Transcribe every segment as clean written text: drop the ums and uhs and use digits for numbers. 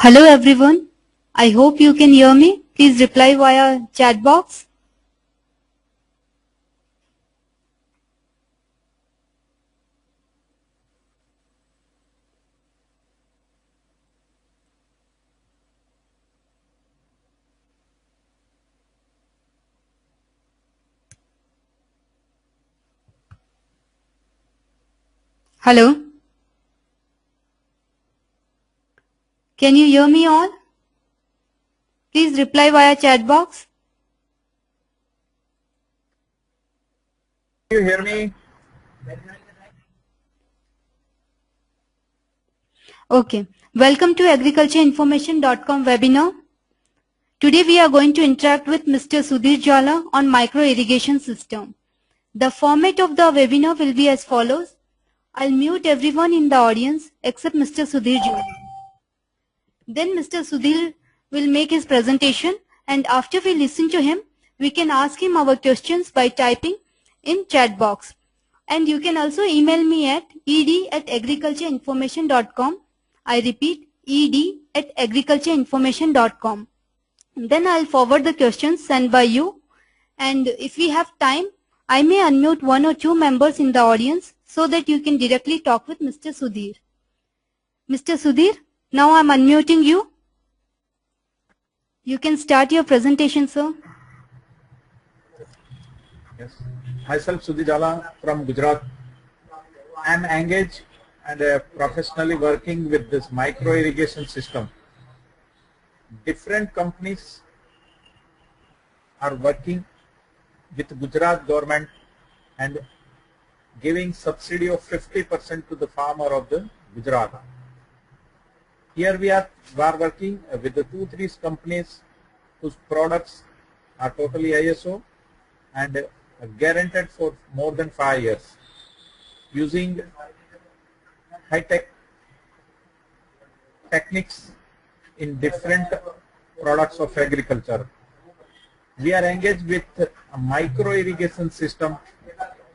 Hello everyone. I hope you can hear me. Please reply via chat box. Hello. Can you hear me all? Please reply via chat box. Can you hear me? Okay. Welcome to agricultureinformation.com webinar. Today we are going to interact with Mr. Sudhir Zala on micro irrigation system. The format of the webinar will be as follows. I'll mute everyone in the audience except Mr. Sudhir Zala. Then Mr. Sudhir will make his presentation, and after we listen to him, we can ask him our questions by typing in chat box. And you can also email me at ed@agricultureinformation.com. I repeat, ed@agricultureinformation.com. Then I'll forward the questions sent by you. And if we have time, I may unmute one or two members in the audience so that you can directly talk with Mr. Sudhir. Mr. Sudhir, now I'm unmuting you. You can start your presentation, sir. Yes. Myself, Sudhir Zala from Gujarat. I'm engaged and professionally working with this micro irrigation system. Different companies are working with Gujarat government and giving subsidy of 50% to the farmer of the Gujarat. Here we are working with the 2-3 companies whose products are totally ISO and guaranteed for more than 5 years using high-tech techniques in different products of agriculture. We are engaged with a micro irrigation system,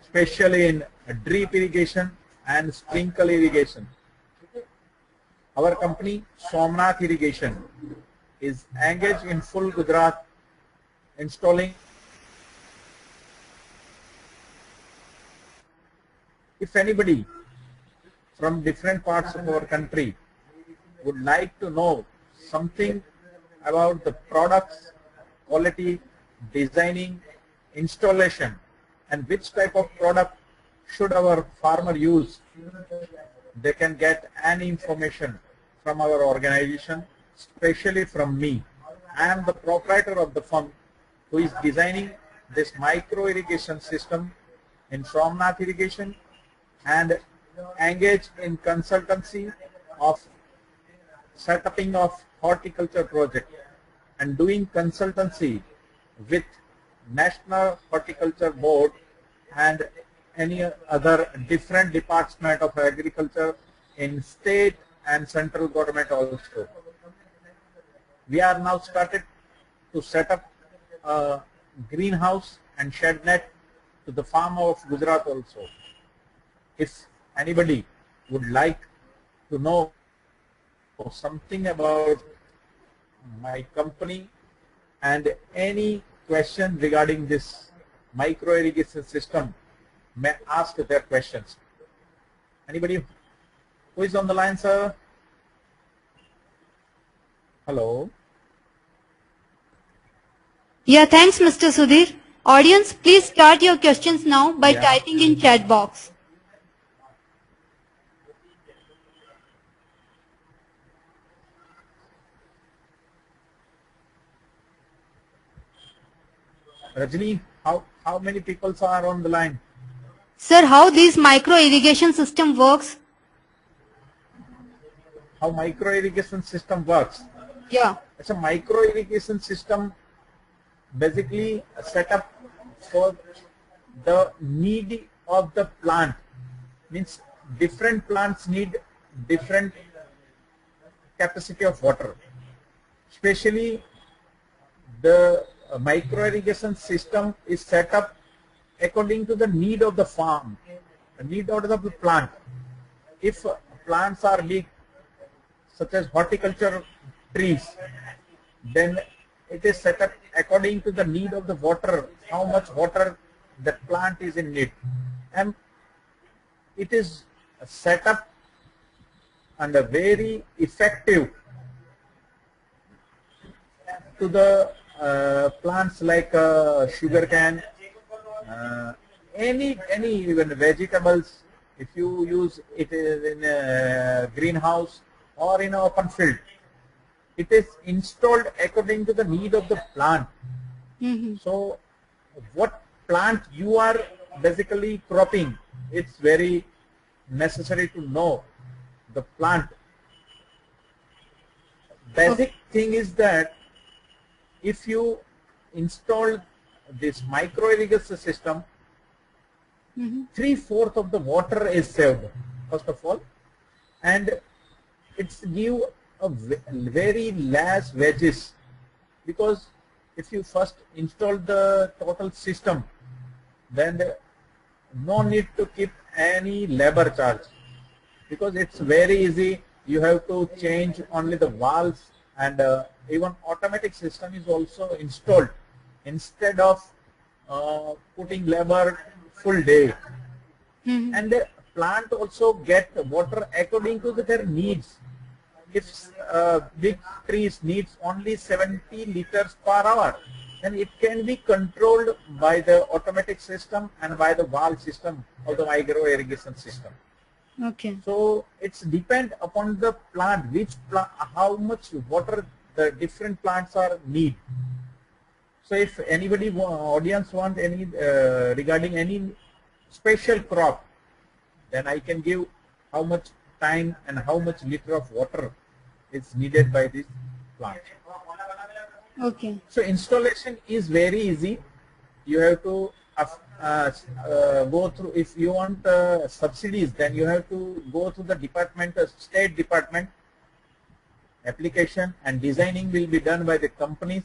especially in drip irrigation and sprinkle irrigation. Our company, Somnath Irrigation, is engaged in full Gujarat installing. If anybody from different parts of our country would like to know something about the products, quality, designing, installation, and which type of product should our farmer use, they can get any information from our organization, especially from me. I am the proprietor of the firm who is designing this micro irrigation system in Somnath Irrigation and engaged in consultancy of setting of horticulture project and doing consultancy with National Horticulture Board and any other different department of agriculture in state and central government also. We are now started to set up a greenhouse and shed net to the farm of Gujarat also. If anybody would like to know something about my company and any question regarding this micro irrigation system, may ask their questions. Anybody who is on the line, sir? Hello? Yeah, thanks, Mr. Sudhir. Audience, please start your questions now by typing in chat box. Rajni, how many people are on the line? Sir, how this micro irrigation system works? How micro irrigation system works? Yeah. It's a micro irrigation system basically set up for the need of the plant. Means different plants need different capacity of water. Especially the micro irrigation system is set up according to the need of the farm, the need of the plant. If plants are big, such as horticulture trees, then it is set up according to the need of the water, how much water the plant is in need, and it is set up and very effective to the plants like sugarcane, any even vegetables. If you use it in a greenhouse or in an open field, it is installed according to the need of the plant. So what plant you are basically cropping, it's very necessary to know the plant. Basic thing is that if you install this micro irrigation system, 3/4 of the water is saved, first of all, and it's give a very less wages, because if you first install the total system, then no need to keep any labor charge, because it's very easy. You have to change only the valves, and even automatic system is also installed instead of putting labor full day. And the plant also get water according to their needs. If big trees needs only 70 liters per hour, then it can be controlled by the automatic system and by the valve system of the micro irrigation system. Okay. So it's depend upon the plant, how much water the different plants are need. So if anybody audience want any regarding any special crop, then I can give how much time and how much liter of water is needed by this plant. Okay. So installation is very easy. You have to go through, if you want subsidies, then you have to go to the department, state department. Application and designing will be done by the companies,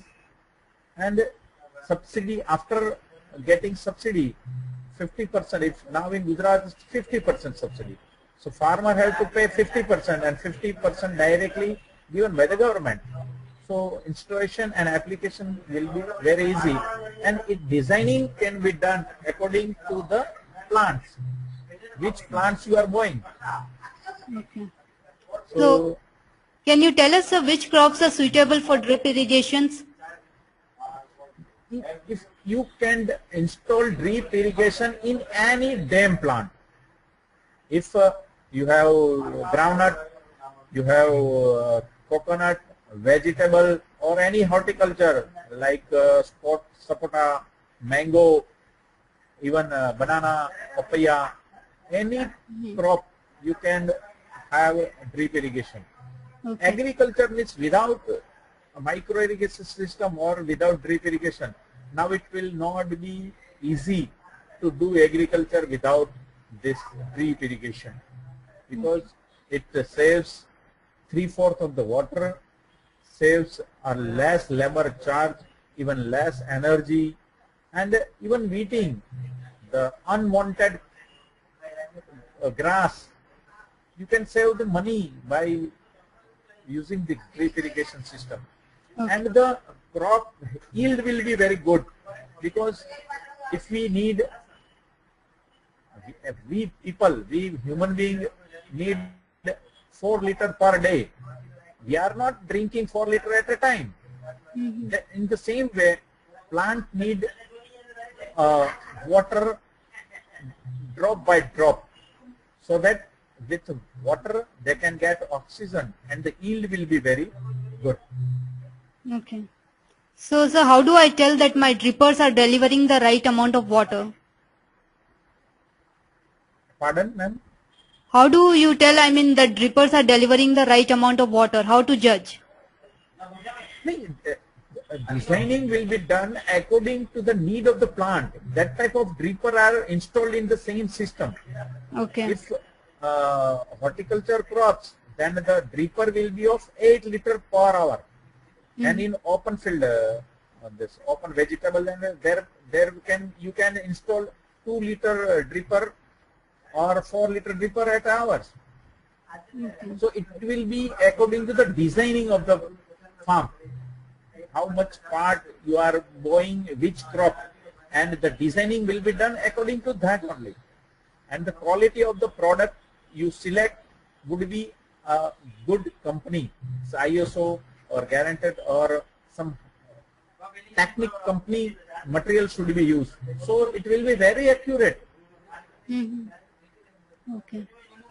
and subsidy, after getting subsidy 50%, if now in Gujarat it's 50% subsidy. So farmer have to pay 50% and 50% directly given by the government. So installation and application will be very easy, and designing can be done according to the plants, which plants you are going. Okay. So can you tell us which crops are suitable for drip irrigations? If you can install drip irrigation in any dam plant, if you have groundnut, you have coconut, vegetable, or any horticulture like sapota, mango, even banana, papaya, any crop you can have drip irrigation. Okay. Agriculture means without a micro irrigation system or without drip irrigation, now it will not be easy to do agriculture without this drip irrigation, because it saves 3/4 of the water, saves a less labor charge, even less energy, and even weeding the unwanted grass. You can save the money by using the drip irrigation system. Okay. And the crop yield will be very good, because if we need, we human beings need 4 liters per day. We are not drinking 4 liters at a time. In the same way, plant need water drop by drop, so that with water they can get oxygen and the yield will be very good. Okay. So how do I tell that my drippers are delivering the right amount of water? Pardon, ma'am? How do you tell, the drippers are delivering the right amount of water? How to judge? Designing will be done according to the need of the plant. That type of dripper are installed in the same system. Okay. If horticulture crops, then the dripper will be of 8 liters per hour. And in open field, this open vegetable, then you can install 2 liter dripper or 4 liter dripper at hours. So it will be according to the designing of the farm, how much part you are growing, which crop, and the designing will be done according to that only. And the quality of the product you select would be a good company, it's ISO or guaranteed or some technical company material should be used. So it will be very accurate. Okay.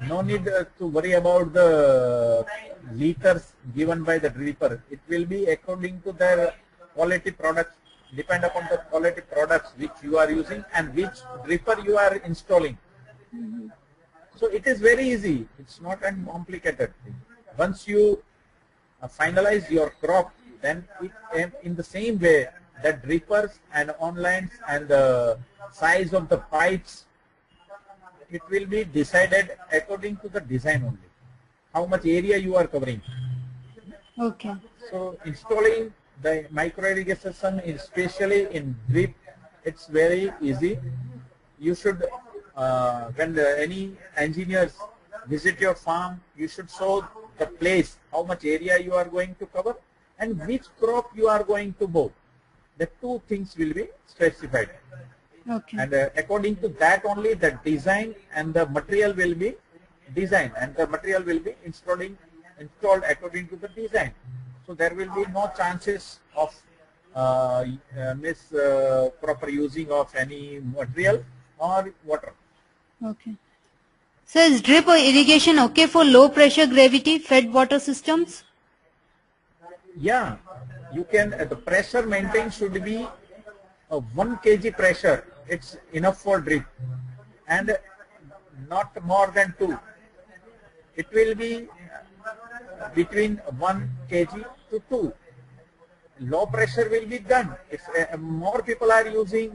No need to worry about the liters given by the dripper. It will be according to their quality products, depend upon the quality products which you are using and which dripper you are installing. So it is very easy. It's not a complicated thing. Once you finalize your crop, then in the same way, the drippers and onlines and the size of the pipes, it will be decided according to the design only. How much area you are covering. Okay. So installing the micro irrigation system, especially in drip, it's very easy. You should, when any engineers visit your farm, you should show the place, how much area you are going to cover and which crop you are going to mow. The two things will be specified. Okay. And according to that only the design and the material will be designed and the material will be installed according to the design. So there will be no chances of proper using of any material or water. Okay. So is drip or irrigation okay for low pressure gravity fed water systems? Yeah, you can, the pressure maintained should be 1 kg pressure. It's enough for drip and not more than 2. It will be between 1 kg to 2. Low pressure will be done. If more people are using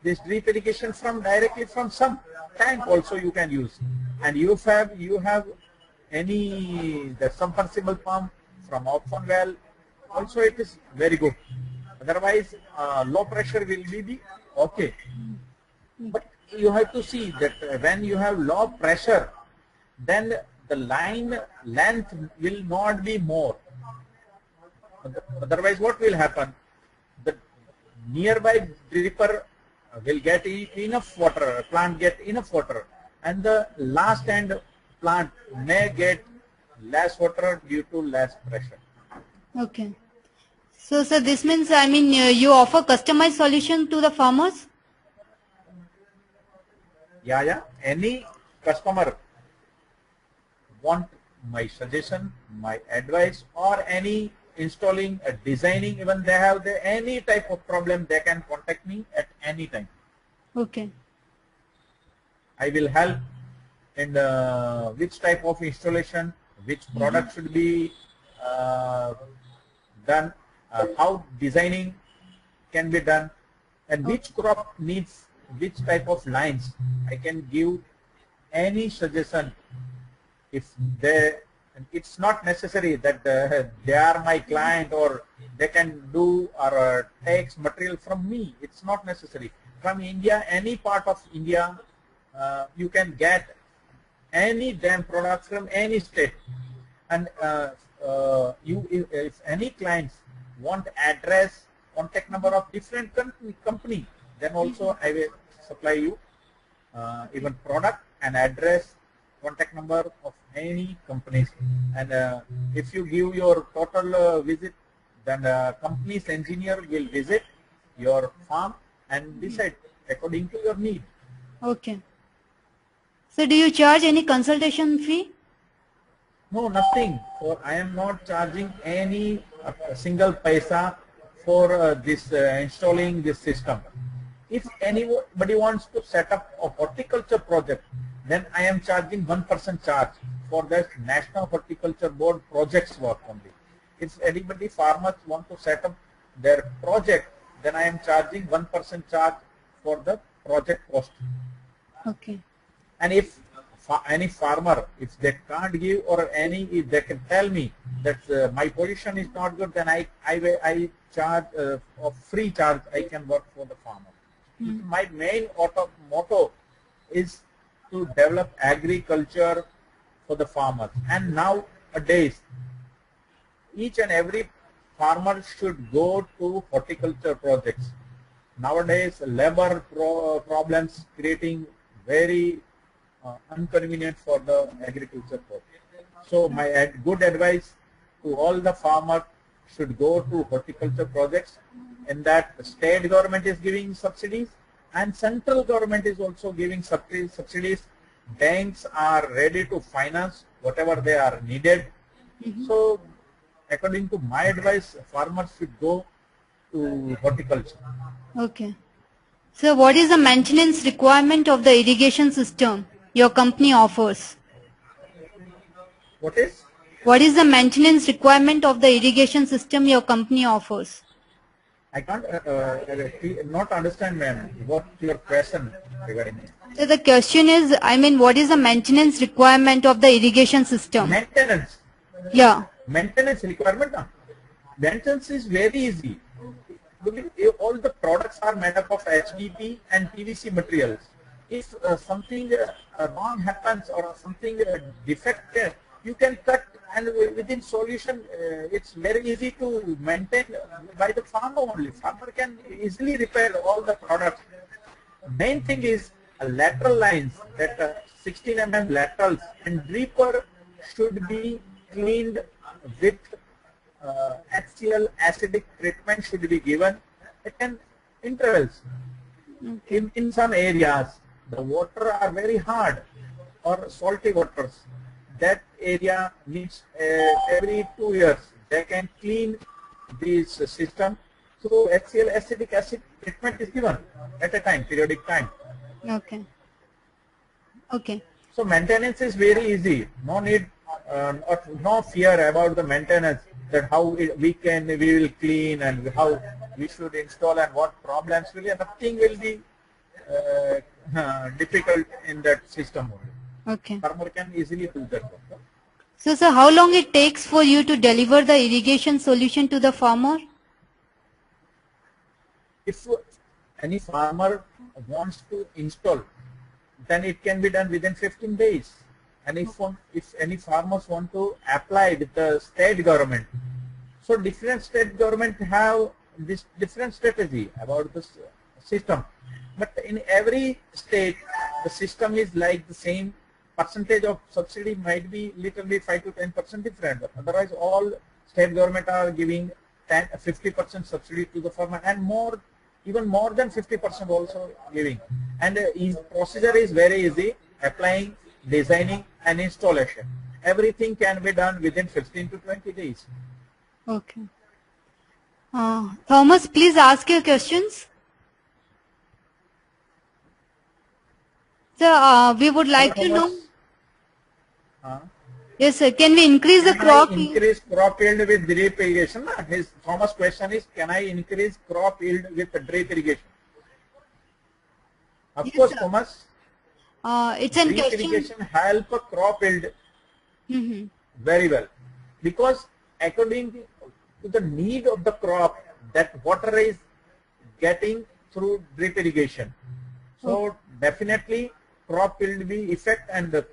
this drip irrigation from directly from some tank also you can use. And you have any the submersible pump from open well also it is very good. Otherwise low pressure will be the okay. But you have to see that when you have low pressure, then the line length will not be more. Otherwise what will happen? The nearby dripper will get enough water, plant get enough water, and the last end plant may get less water due to less pressure. Okay. So sir, this means, I mean, you offer customized solution to the farmers? Yeah. Any customer want my suggestion, my advice, or any installing, designing, even they have any type of problem, they can contact me at any time. Okay. I will help in which type of installation, which product should be done, how designing can be done, and which crop needs which type of lines. I can give any suggestion. If they, it's not necessary that they are my client or they can do or takes material from me. It's not necessary. From India, any part of India, you can get any damn products from any state. And if any clients want address, contact number of different company, then also I will supply you even product and address, contact number of any companies. And if you give your total visit, then company's engineer will visit your farm and decide according to your need. Okay. So do you charge any consultation fee? No, nothing. For I am not charging any single paisa for this installing this system. If anybody wants to set up a horticulture project, then I am charging 1% charge for the National Horticulture Board projects work only. If anybody farmers want to set up their project, then I am charging 1% charge for the project cost. Okay. And if any farmer, if they can't give or if they can tell me that my position is not good, then I charge of free charge. I can work for the farmer. My main motto is to develop agriculture for the farmers. And nowadays, each and every farmers should go to horticulture projects. Nowadays, labor problems creating very inconvenient for the agriculture project. So my good advice to all the farmers should go to horticulture projects, in that the state government is giving subsidies and central government is also giving subsidies. Banks are ready to finance whatever they are needed. So according to my advice, farmers should go to horticulture. Okay. So what is the maintenance requirement of the irrigation system your company offers? What is? What is the maintenance requirement of the irrigation system your company offers? I can't not understand, ma'am, what your question regarding it. So the question is, I mean, what is the maintenance requirement of the irrigation system? Maintenance. Yeah. Maintenance requirement. Maintenance is very easy. All the products are made up of HDP and PVC materials. If something wrong happens or something defective, you can cut, and within solution it's very easy to maintain by the farmer only. Farmer can easily repair all the products. Main thing is lateral lines, that 16 mm laterals and dripper should be cleaned with HCl acidic treatment should be given at intervals. In some areas the water are very hard or salty waters. That area needs every 2 years they can clean this system. So HCl acidic acid treatment is given at a time, periodic time. Okay. Okay. So maintenance is very easy. No need, no fear about the maintenance, that how we will clean and how we should install and what problems will be. Nothing will be difficult in that system only. Okay. Farmer can easily do that. So, sir, how long it takes for you to deliver the irrigation solution to the farmer? If any farmer wants to install, then it can be done within 15 days. And if any farmers want to apply with the state government, so different state government have this different strategy about this system. But in every state, the system is like the same. Percentage of subsidy might be little bit 5 to 10% different. Otherwise, all state government are giving 50% subsidy to the farmer, and more, even more than 50% also giving. And procedure is very easy: applying, designing, and installation. Everything can be done within 15 to 20 days. Okay. Thomas, please ask your questions. Sir, we would like to know. Yes, sir. Can we increase the crop? Increase crop yield with drip irrigation. His Thomas' question is, can I increase crop yield with drip irrigation? Of Yes, course, sir. Thomas. It's a Drip question. irrigation help crop yield very well, because according to the need of the crop, that water is getting through drip irrigation. So definitely crop yield will effect, and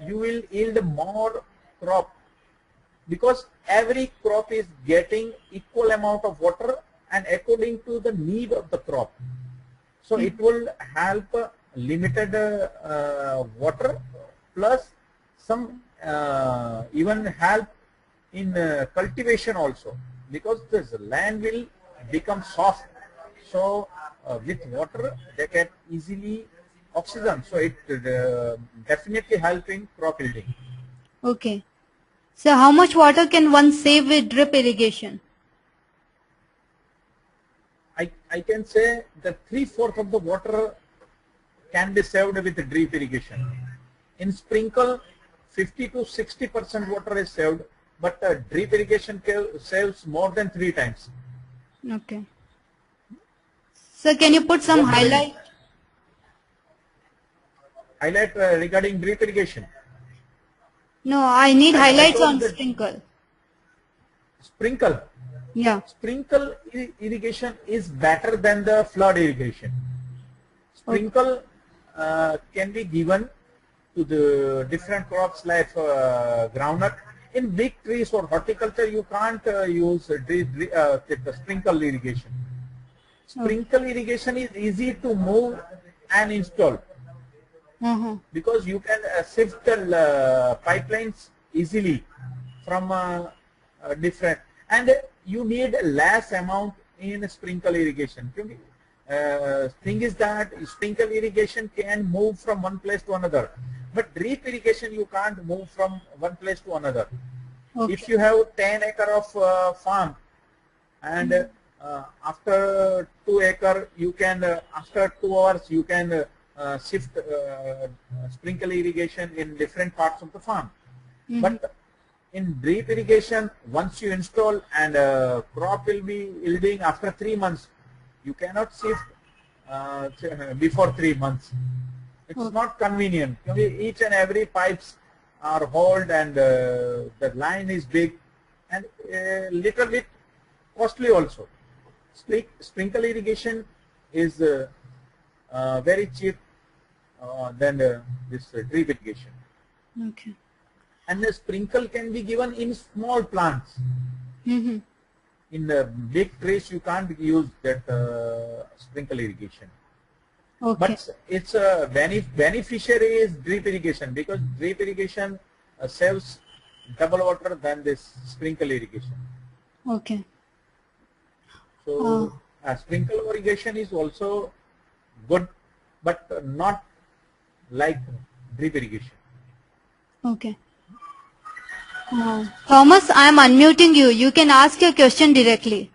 you will yield more crop, because every crop is getting equal amount of water and according to the need of the crop. So it will help limited water, plus some even help in cultivation also, because this land will become soft. So with water they can easily oxygen, so it definitely help in crop yielding. Okay. So how much water can one save with drip irrigation? I can say that 3/4 of the water can be saved with drip irrigation. In sprinkle, 50 to 60% water is saved, but drip irrigation saves more than 3 times. Okay. So can you put some highlight? Highlight regarding drip irrigation. No, I need highlights on that sprinkle. Sprinkle. Yeah. Sprinkle irrigation is better than the flood irrigation. Sprinkle can be given to the different crops like groundnut. in big trees or horticulture, you can't use sprinkle irrigation. Sprinkle irrigation is easy to move and install because you can shift the pipelines easily from different, and you need less amount in sprinkle irrigation. Thing is that sprinkle irrigation can move from one place to another, but drip irrigation you can't move from one place to another. Okay. If you have 10 acre of farm, and after 2 acre you can after 2 hours you can shift sprinkle irrigation in different parts of the farm. But in drip irrigation, once you install and crop will be yielding after 3 months, you cannot shift before 3 months. It's not convenient. Each and every pipes are hauled, and the line is big and little bit costly also. Sprinkle irrigation is very cheap than this drip irrigation. Okay. And the sprinkle can be given in small plants. In the big trees, you can't use that sprinkle irrigation. Okay. But its beneficiary is drip irrigation, because drip irrigation saves double water than this sprinkle irrigation. Okay. So sprinkle irrigation is also good, but not like drip irrigation. Okay. Thomas, I am unmuting you. You can ask your question directly.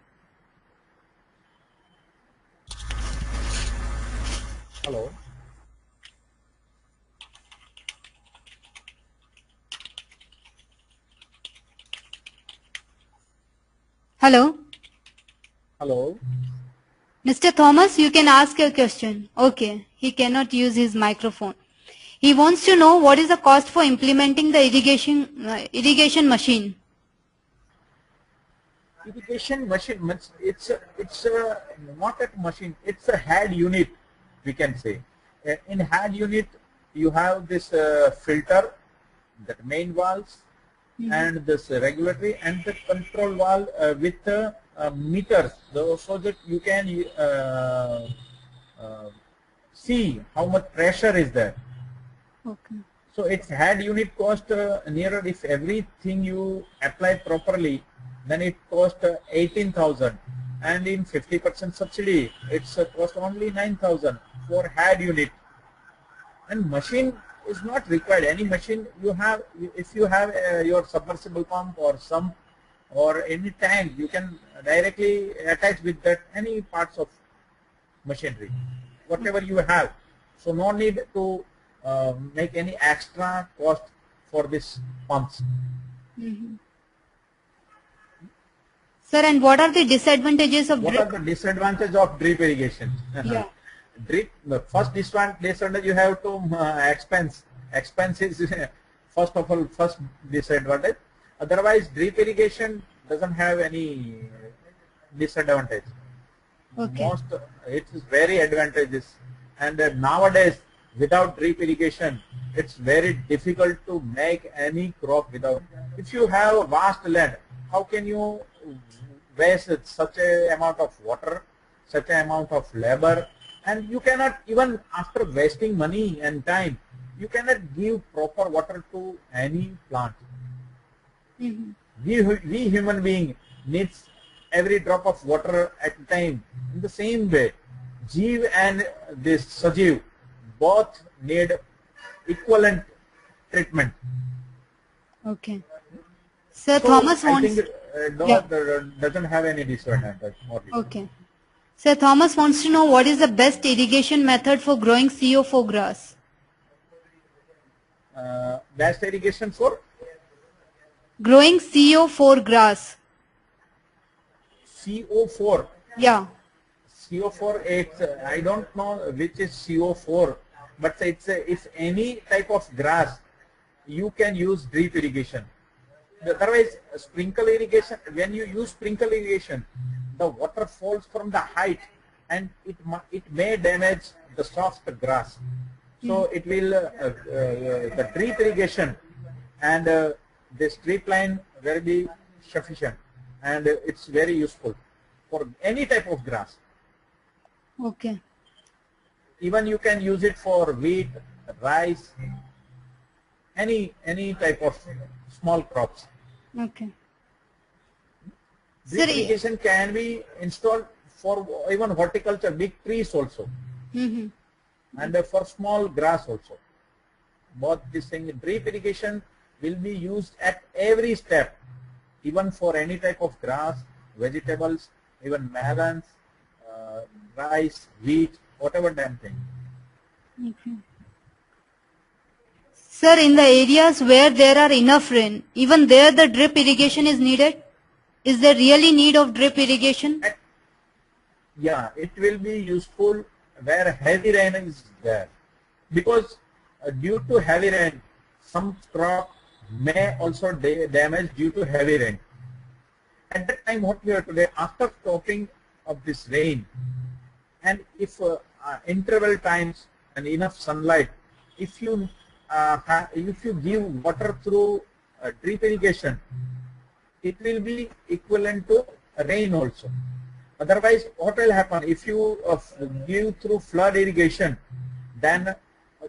Hello. Hello. Hello. Mr. Thomas, you can ask your question. Okay. He cannot use his microphone. He wants to know what is the cost for implementing the irrigation machine. Irrigation machine, it's not a machine, it's a head unit, we can say. In head unit, you have this filter, that main valves, and this regulatory and the control valve with meters, so that you can see how much pressure is there. Okay. So its head unit cost nearer, if everything you apply properly, then it cost 18,000, and in 50% subsidy, it's cost only 9,000 for head unit. And machine is not required. Any machine you have, if you have your submersible pump or sump or any tank, you can directly attach with that any parts of machinery, whatever you have. So no need to make any extra cost for this pumps. Sir, and what are the disadvantages of What drip? are the disadvantages of drip irrigation? Yeah. Drip, the first disadvantage you have to expense. Expense is first of all first disadvantage. Otherwise, drip irrigation doesn't have any disadvantage. Okay. It is very advantageous. And nowadays, without drip irrigation, it's very difficult to make any crop without. If you have a vast land, how can you waste such a amount of water, such an amount of labor, and you cannot, even after wasting money and time, you cannot give proper water to any plant. We human being needs every drop of water at a time. In the same way, Jeev and this Sajiv both need equivalent treatment. Okay. Sir, So Thomas I wants... think doesn't have any disadvantage. Okay. Sir, Thomas wants to know what is the best irrigation method for growing CO4 grass. Best irrigation for Growing CO4 grass. CO4. Yeah. CO4, it's, I don't know which is CO4, but it's if any type of grass, you can use drip irrigation. Otherwise, sprinkle irrigation, when you use sprinkle irrigation, the water falls from the height and it may damage the soft grass. So it will, the drip irrigation and this drip line will be sufficient, and it's very useful for any type of grass. Okay. Even you can use it for wheat, rice, any type of small crops. Okay. Drip Sir, irrigation can be installed for even horticulture, big trees also, and for small grass also. Both this thing, drip irrigation will be used at every step, even for any type of grass, vegetables, even melons, rice, wheat, whatever damn thing. okay. Sir, in the areas where there are enough rain, even there the drip irrigation is needed? Is there really need of drip irrigation? Yeah, it will be useful where heavy rain is there, because due to heavy rain, some crop may also damage due to heavy rain. At that time, what we have to do, after stopping of this rain, and if interval times and enough sunlight, if you give water through drip irrigation, it will be equivalent to rain also. Otherwise, what will happen if you give through flood irrigation? Then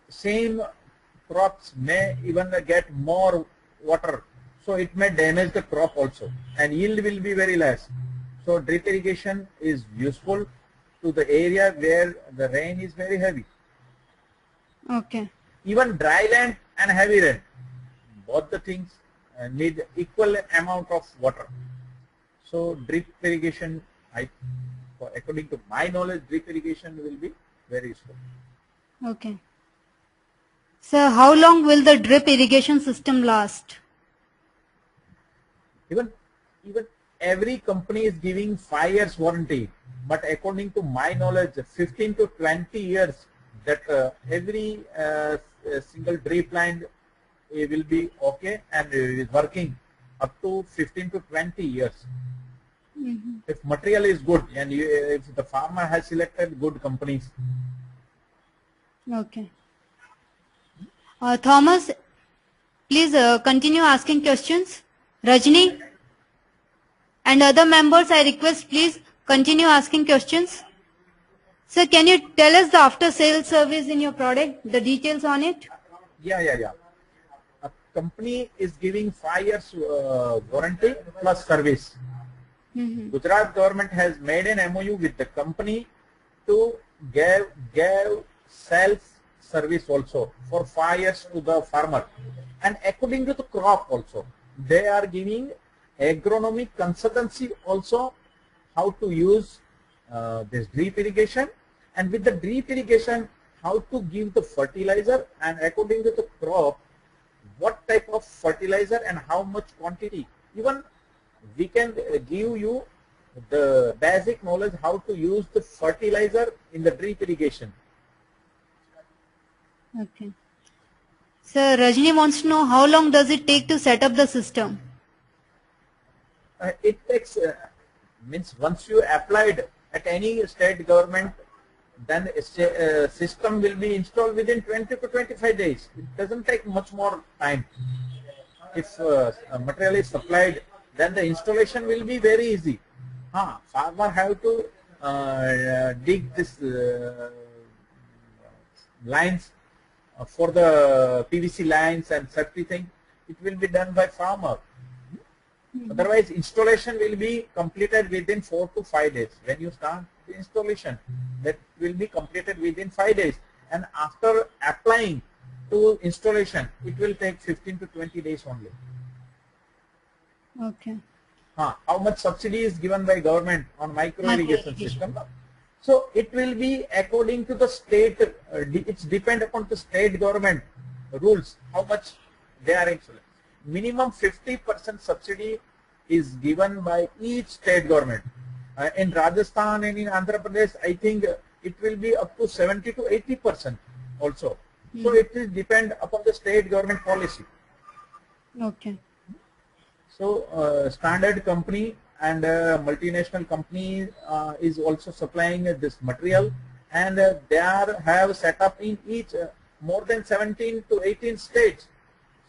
same crops may even get more water, so it may damage the crop also, and yield will be very less. So drip irrigation is useful to the area where the rain is very heavy. Okay. Even dry land and heavy rain, both the things need equal amount of water. So drip irrigation, according to my knowledge, drip irrigation will be very useful. Okay. Sir, how long will the drip irrigation system last? Even every company is giving 5 years warranty, but according to my knowledge, 15 to 20 years that every single drip line will be okay and is working up to 15 to 20 years. If material is good and if the farmer has selected good companies. Okay. Thomas, please continue asking questions. Rajni and other members, I request please continue asking questions. Sir, can you tell us the after sales service in your product, the details on it? Yeah. A company is giving 5 years warranty plus service. Gujarat government has made an MOU with the company to give sales service also for 5 years to the farmer, and according to the crop also they are giving agronomic consultancy also, how to use this drip irrigation, and with the drip irrigation how to give the fertilizer, and according to the crop what type of fertilizer and how much quantity. Even we can give you the basic knowledge how to use the fertilizer in the drip irrigation. Okay. Sir, Rajni wants to know how long does it take to set up the system? It takes, means once you applied at any state government, then a system will be installed within 20 to 25 days. It doesn't take much more time. If material is supplied, then the installation will be very easy. Farmer have to dig this lines for the PVC lines and such thing. It will be done by farmer. Otherwise, installation will be completed within 4 to 5 days. When you start the installation, that will be completed within 5 days. And after applying to installation, it will take 15 to 20 days only. Okay. How much subsidy is given by government on micro irrigation system? So it will be according to the state, it's depend upon the state government rules, how much they are actually. Minimum 50% subsidy is given by each state government. In Rajasthan and in Andhra Pradesh, I think it will be up to 70 to 80% also. So it will depend upon the state government policy. Okay. So standard company and multinational company is also supplying this material, and they have set up in each more than 17 to 18 states.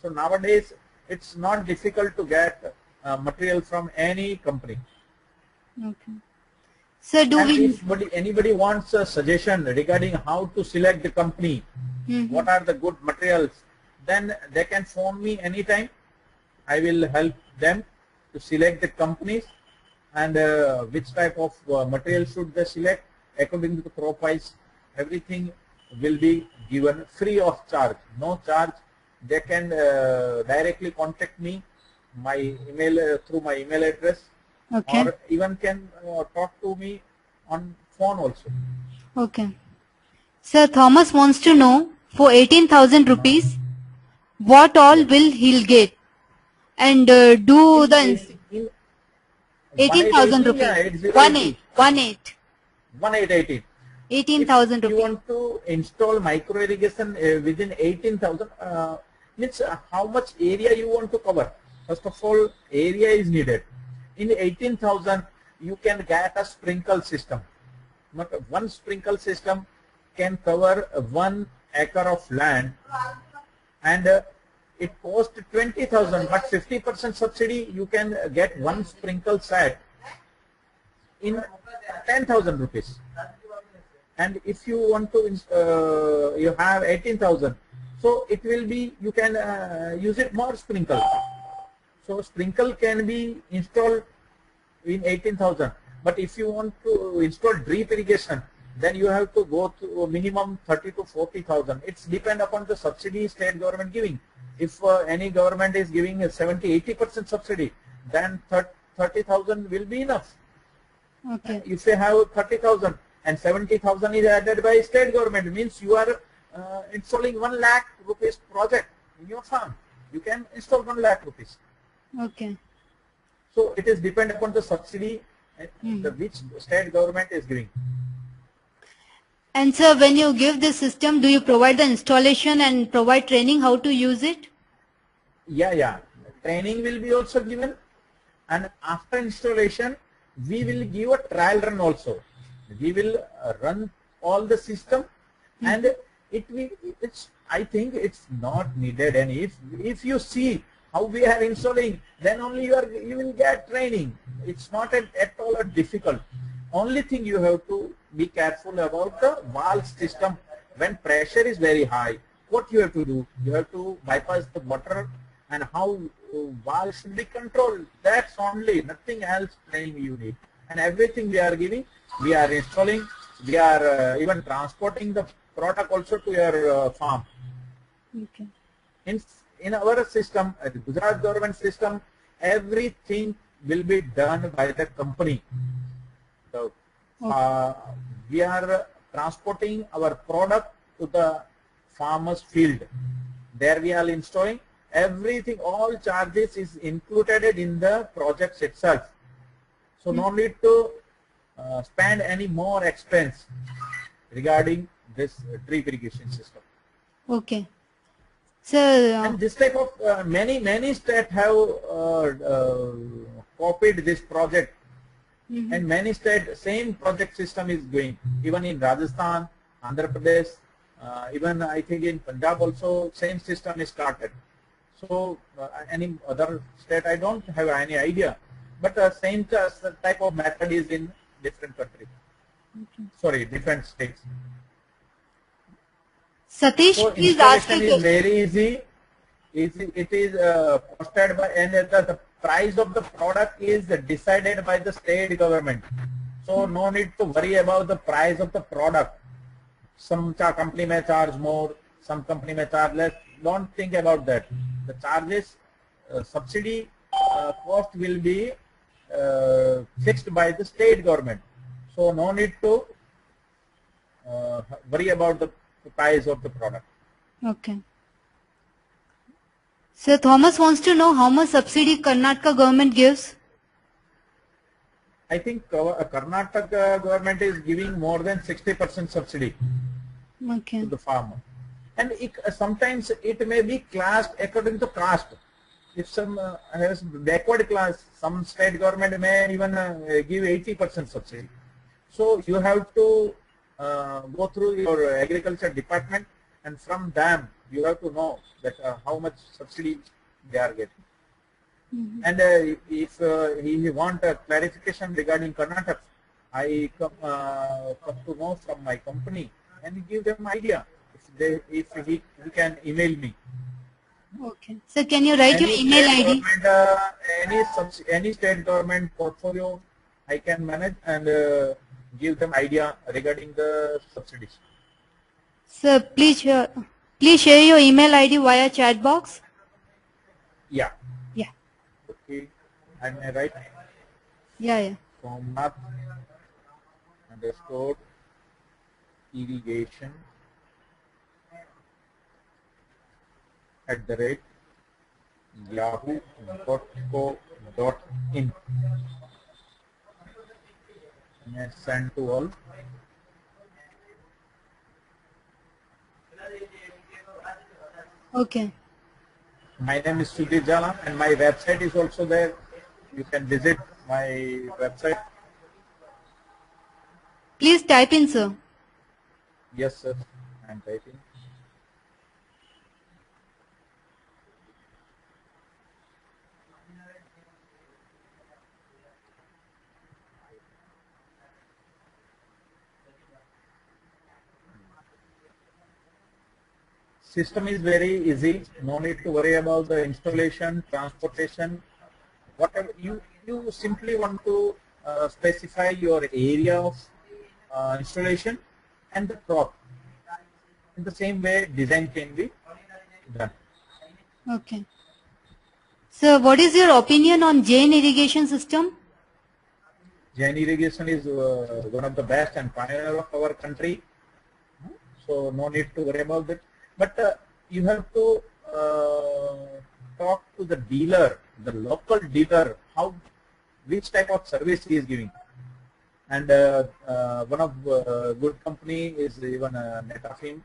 So nowadays it's not difficult to get material from any company. Okay. So do And we? if anybody wants a suggestion regarding how to select the company, what are the good materials, then they can phone me anytime. I will help them to select the companies and which type of material should they select according to the profiles. Everything will be given free of charge, no charge. They can directly contact me, my email through my email address, Okay. or even can talk to me on phone also. Okay. Sir Thomas wants to know, for 18,000 rupees, what all Yes. will he get? And do the In 18,000 1880, yeah, rupees. 8080, 18. 1880. If 18,000 you rupees. want to install micro irrigation within 18,000, means how much area you want to cover. First of all, area is needed. In 18,000, you can get a sprinkle system. But one sprinkle system can cover 1 acre of land, and it costs 20,000. But 50% subsidy, you can get one sprinkle set in 10,000 rupees. And if you want to, you have 18,000, so it will be, you can use it more sprinkle. So sprinkle can be installed in 18,000. But if you want to install drip irrigation, then you have to go to a minimum 30 to 40,000. It's depend upon the subsidy state government giving. If any government is giving a 70-80% subsidy, then 30,000 will be enough. Okay. If you have 30,000 and 70,000 is added by state government, means you are installing 1 lakh rupees project in your farm. You can install 1 lakh rupees. Okay. So it is depend upon the subsidy which state government is giving. And sir, when you give this system, do you provide the installation and provide training how to use it? Yeah. Training will be also given, and after installation, we will give a trial run also. We will run all the system, and I think it's not needed any. If you see how we are installing, then only you will get training. It's not at all difficult. Only thing you have to be careful about the valve system. When pressure is very high, what you have to do? You have to bypass the water, and how valve should be controlled. That's only, nothing else training you need. And everything we are giving, we are installing, we are even transporting the product also to your farm. Okay. In our system, the Gujarat government system, everything will be done by the company. So we are transporting our product to the farmer's field. There we are installing everything, all charges is included in the projects itself. So no need to spend any more expense regarding this drip irrigation system. Okay. So And this type of many states have copied this project, and many states same project system is going. Even in Rajasthan, Andhra Pradesh, even I think in Punjab also same system is started. So any other state I don't have any idea, but same type of method is in different countries. Sorry, different states. Satish, So please ask installation your is very easy. It is costed by, and the price of the product is decided by the state government. So no need to worry about the price of the product. Some company may charge more, some company may charge less. Don't think about that. The charges, subsidy cost will be fixed by the state government. So no need to worry about the price of the product. Okay. So Thomas wants to know how much subsidy Karnataka government gives. I think Karnataka government is giving more than 60% subsidy Okay. to the farmer. And sometimes it may be classed according to caste. If some has backward class, some state government may even give 80% subsidy. So you have to go through your agriculture department, and from them you have to know that how much subsidy they are getting. And if he want a clarification regarding Karnataka, I come to know from my company and give them idea. If he can email me. Okay. So can you write your email ID? Any state government portfolio I can manage and give them idea regarding the subsidies. Sir, please share your email ID via chat box. Yeah. Yeah. Okay. I may write. Yeah. Somnath _ irrigation @yahoo.co.in. Send to all. Okay. My name is Sudhir Zala and my website is also there. You can visit my website. Please type in, sir. Yes, sir. I am typing. System is very easy. No need to worry about the installation, transportation. Whatever you simply want to specify your area of installation and the crop. In the same way, design can be done. Okay. Sir, what is your opinion on Jain irrigation system? Jain irrigation is one of the best and pioneer of our country. So no need to worry about that. But you have to talk to the dealer, the local dealer, which type of service he is giving. And one of good company is even Netafim.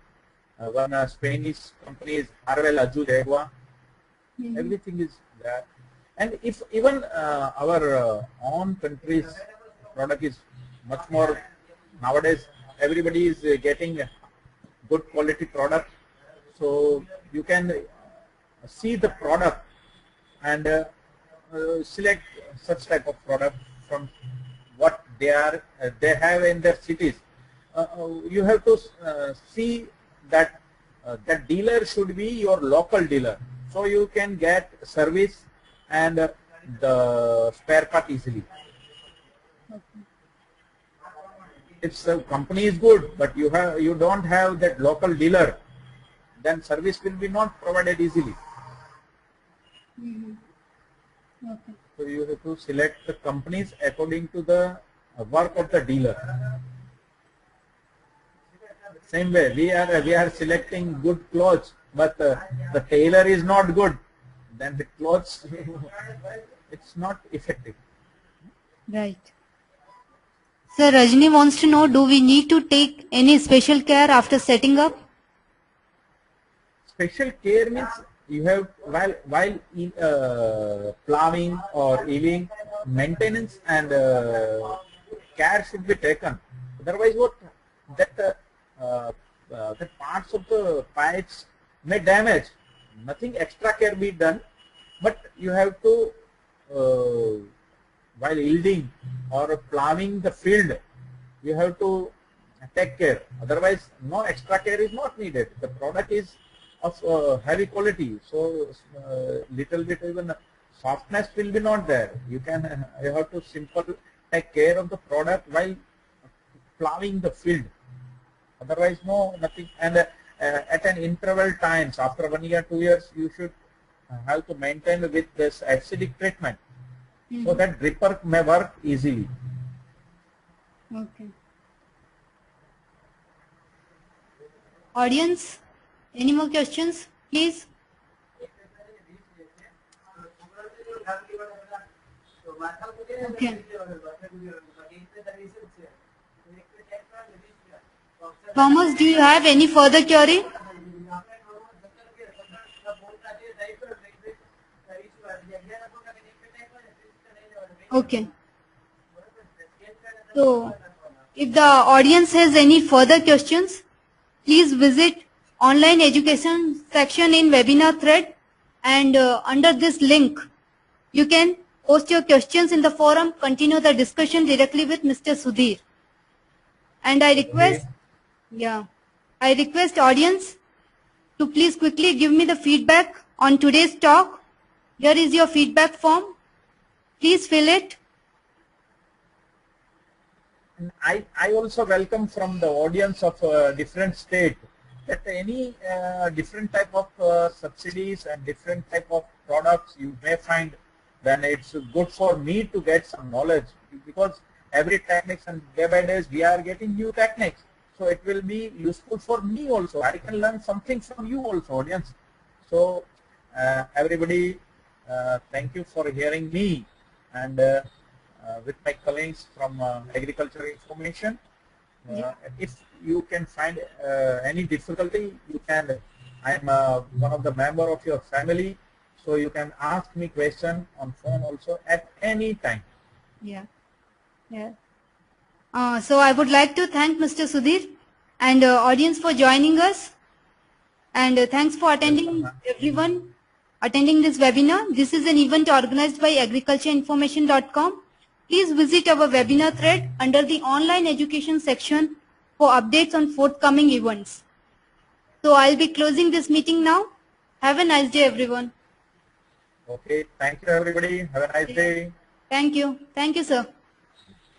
One Spanish company is Arvel Aju. Everything is there. And if even our own country's product is much more nowadays, everybody is getting good quality product. So you can see the product and select such type of product from what they have in their cities. You have to see that that dealer should be your local dealer, so you can get service and the spare part easily. If the company is good, but you don't have that local dealer, then service will be not provided easily. Okay. So you have to select the companies according to the work of the dealer. Same way, we are selecting good clothes, but the tailor is not good, then the clothes it's not effective. Right. Sir, Rajni wants to know, do we need to take any special care after setting up? Special care means you have while plowing or eaving, maintenance and care should be taken. Otherwise, what that parts of the pipes may damage. Nothing extra care be done, but you have to while yielding or plowing the field, you have to take care. Otherwise, no extra care is not needed. The product is of heavy quality, so little bit even softness will be not there. You have to simply take care of the product while plowing the field. Otherwise, nothing. And at an interval times, after 1 year, 2 years, you should have to maintain with this acidic treatment, so that dripper may work easily. Okay. Audience, any more questions, please? Okay. Thomas, do you have any further query? Okay. So, if the audience has any further questions, please visit online education section in webinar thread and under this link, you can post your questions in the forum, continue the discussion directly with Mr. Sudhir. And I request, I request audience to please quickly give me the feedback on today's talk. Here is your feedback form. Please fill it. And I also welcome from the audience of different state that any different type of subsidies and different type of products you may find, then it's good for me to get some knowledge, because every techniques and day by days we are getting new techniques. So it will be useful for me also. I can learn something from you also, audience. So everybody, thank you for hearing me, and with my colleagues from agriculture information. If you can find any difficulty, you can. I'm one of the member of your family, so you can ask me question on phone also at any time. Yeah. So I would like to thank Mr. Sudhir and audience for joining us, and thanks for attending, everyone attending this webinar. This is an event organized by agricultureinformation.com. Please visit our webinar thread under the online education section for updates on forthcoming events. So I'll be closing this meeting now. Have a nice day, everyone. Okay, thank you everybody. Have a nice day. Thank you. Thank you, sir.